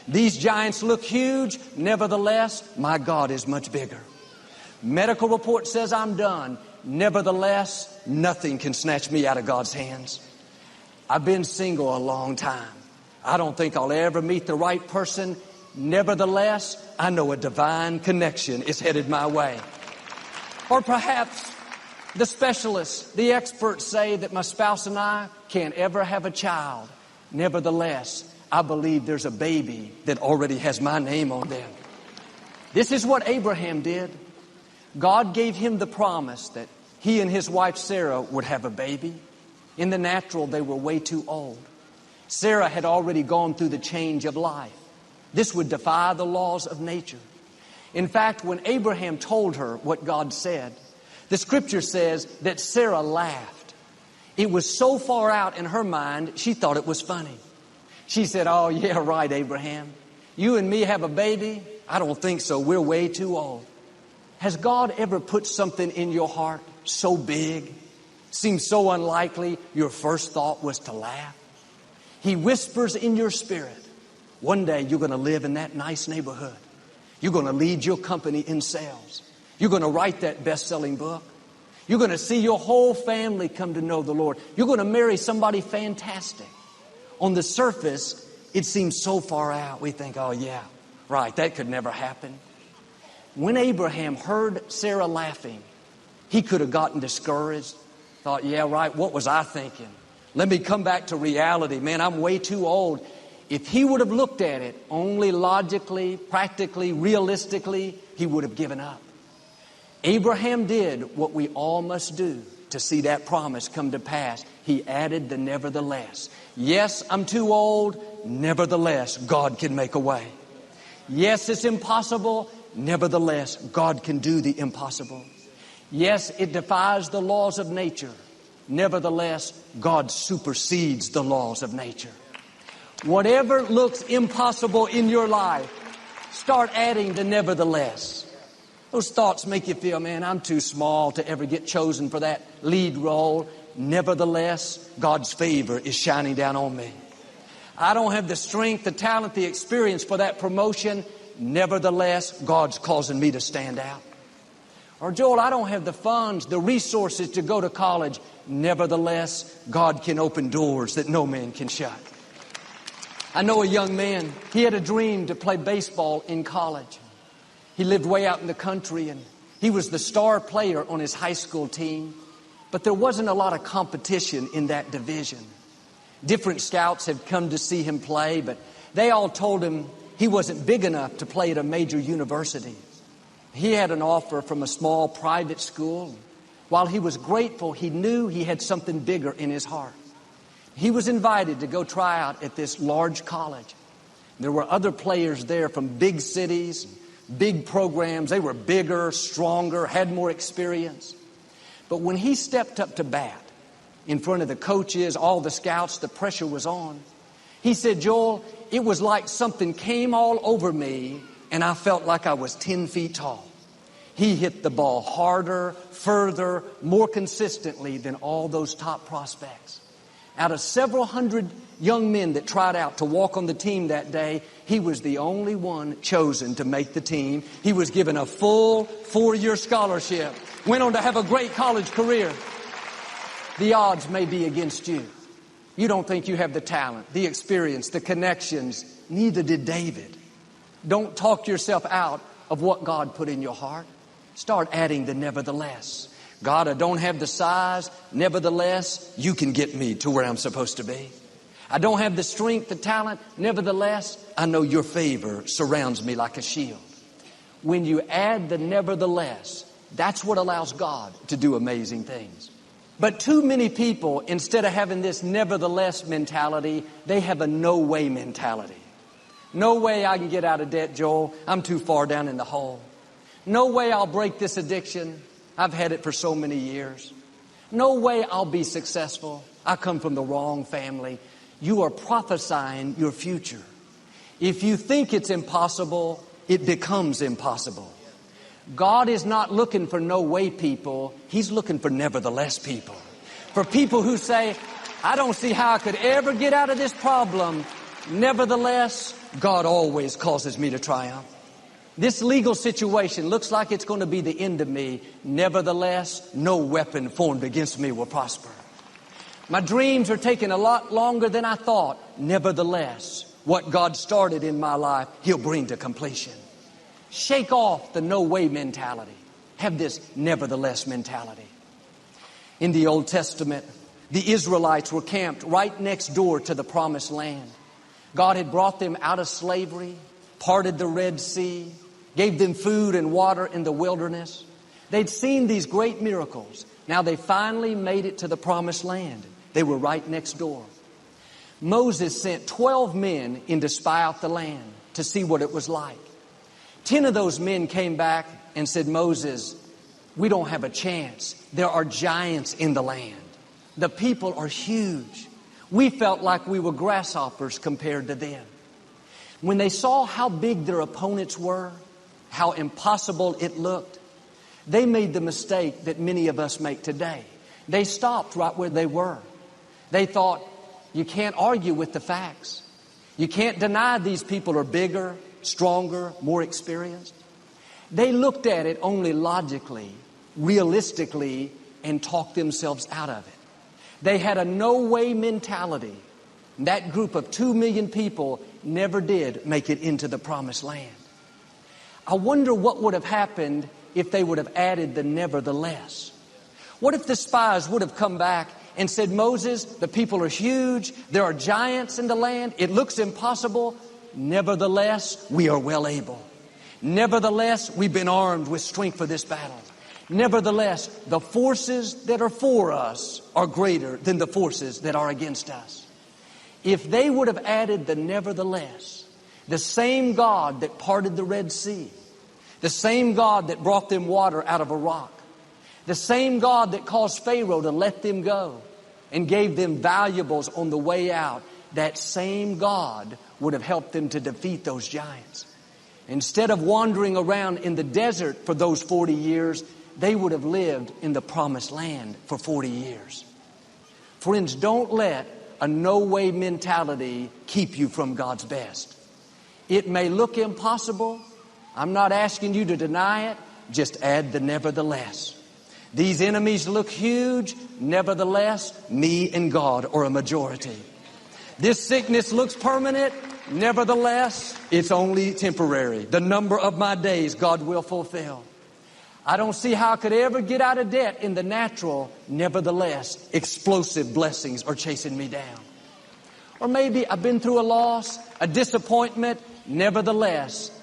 These giants look huge. Nevertheless, my God is much bigger. Medical report says I'm done. Nevertheless, nothing can snatch me out of God's hands. I've been single a long time. I don't think I'll ever meet the right person. Nevertheless, I know a divine connection is headed my way. Or perhaps the specialists, the experts say that my spouse and I can't ever have a child. Nevertheless, I believe there's a baby that already has my name on them. This is what Abraham did. God gave him the promise that he and his wife Sarah would have a baby. In the natural, they were way too old. Sarah had already gone through the change of life. This would defy the laws of nature. In fact, when Abraham told her what God said, the scripture says that Sarah laughed. It was so far out in her mind, she thought it was funny. She said, "Oh, yeah, right, Abraham. You and me have a baby? I don't think so. We're way too old." Has God ever put something in your heart so big, seems so unlikely, your first thought was to laugh? He whispers in your spirit, one day you're going to live in that nice neighborhood. You're going to lead your company in sales. You're going to write that best-selling book. You're going to see your whole family come to know the Lord. You're going to marry somebody fantastic. On the surface, it seems so far out. We think, oh yeah, right, that could never happen. When Abraham heard Sarah laughing, he could have gotten discouraged. Thought, yeah, right, what was I thinking? Let me come back to reality. Man, I'm way too old. If he would have looked at it only logically, practically, realistically, he would have given up. Abraham did what we all must do to see that promise come to pass. He added the nevertheless. Yes, I'm too old. Nevertheless, God can make a way. Yes, it's impossible. Nevertheless, God can do the impossible. Yes, it defies the laws of nature. Nevertheless, God supersedes the laws of nature. Whatever looks impossible in your life, start adding the nevertheless. Those thoughts make you feel, man, I'm too small to ever get chosen for that lead role. Nevertheless, God's favor is shining down on me. I don't have the strength, the talent, the experience for that promotion. Nevertheless, God's causing me to stand out. Or, Joel, I don't have the funds, the resources to go to college. Nevertheless, God can open doors that no man can shut. I know a young man, he had a dream to play baseball in college. He lived way out in the country, and he was the star player on his high school team. But there wasn't a lot of competition in that division. Different scouts had come to see him play, but they all told him he wasn't big enough to play at a major university. He had an offer from a small private school. While he was grateful, he knew he had something bigger in his heart. He was invited to go try out at this large college. There were other players there from big cities, big programs. They were bigger, stronger, had more experience. But when he stepped up to bat in front of the coaches, all the scouts, the pressure was on. He said, Joel, it was like something came all over me and I felt like I was 10 feet tall. He hit the ball harder, further, more consistently than all those top prospects. Out of several hundred young men that tried out to walk on the team that day, he was the only one chosen to make the team. He was given a full 4-year scholarship, went on to have a great college career. The odds may be against you. You don't think you have the talent, the experience, the connections. Neither did David. Don't talk yourself out of what God put in your heart. Start adding the nevertheless. God, I don't have the size. Nevertheless, you can get me to where I'm supposed to be. I don't have the strength, the talent. Nevertheless, I know your favor surrounds me like a shield. When you add the nevertheless, that's what allows God to do amazing things. But too many people, instead of having this nevertheless mentality, they have a no way mentality. No way I can get out of debt, Joel. I'm too far down in the hole. No way I'll break this addiction. I've had it for so many years. No way I'll be successful. I come from the wrong family. You are prophesying your future. If you think it's impossible, it becomes impossible. God is not looking for no way people. He's looking for nevertheless people. For people who say, I don't see how I could ever get out of this problem. Nevertheless, God always causes me to triumph. This legal situation looks like it's going to be the end of me. Nevertheless, no weapon formed against me will prosper. My dreams are taking a lot longer than I thought. Nevertheless, what God started in my life, He'll bring to completion. Shake off the no way mentality. Have this nevertheless mentality. In the Old Testament, the Israelites were camped right next door to the Promised Land. God had brought them out of slavery, parted the Red Sea, gave them food and water in the wilderness. They'd seen these great miracles. Now they finally made it to the Promised Land. They were right next door. Moses sent 12 men in to spy out the land to see what it was like. 10 of those men came back and said, Moses, we don't have a chance. There are giants in the land. The people are huge. We felt like we were grasshoppers compared to them. When they saw how big their opponents were, how impossible it looked, they made the mistake that many of us make today. They stopped right where they were. They thought, you can't argue with the facts. You can't deny these people are bigger, stronger, more experienced. They looked at it only logically, realistically, and talked themselves out of it. They had a no-way mentality. That group of 2 million people never did make it into the Promised Land. I wonder what would have happened if they would have added the nevertheless. What if the spies would have come back and said, Moses, the people are huge. There are giants in the land. It looks impossible. Nevertheless, we are well able. Nevertheless, we've been armed with strength for this battle. Nevertheless, the forces that are for us are greater than the forces that are against us. If they would have added the nevertheless, the same God that parted the Red Sea, the same God that brought them water out of a rock, the same God that caused Pharaoh to let them go and gave them valuables on the way out, that same God would have helped them to defeat those giants. Instead of wandering around in the desert for those 40 years, they would have lived in the Promised Land for 40 years. Friends, don't let a no-way mentality keep you from God's best. It may look impossible. I'm not asking you to deny it. Just add the nevertheless. These enemies look huge. Nevertheless, me and God are a majority. This sickness looks permanent. Nevertheless, it's only temporary. The number of my days God will fulfill. I don't see how I could ever get out of debt in the natural. Nevertheless, explosive blessings are chasing me down. Or maybe I've been through a loss, a disappointment. Nevertheless,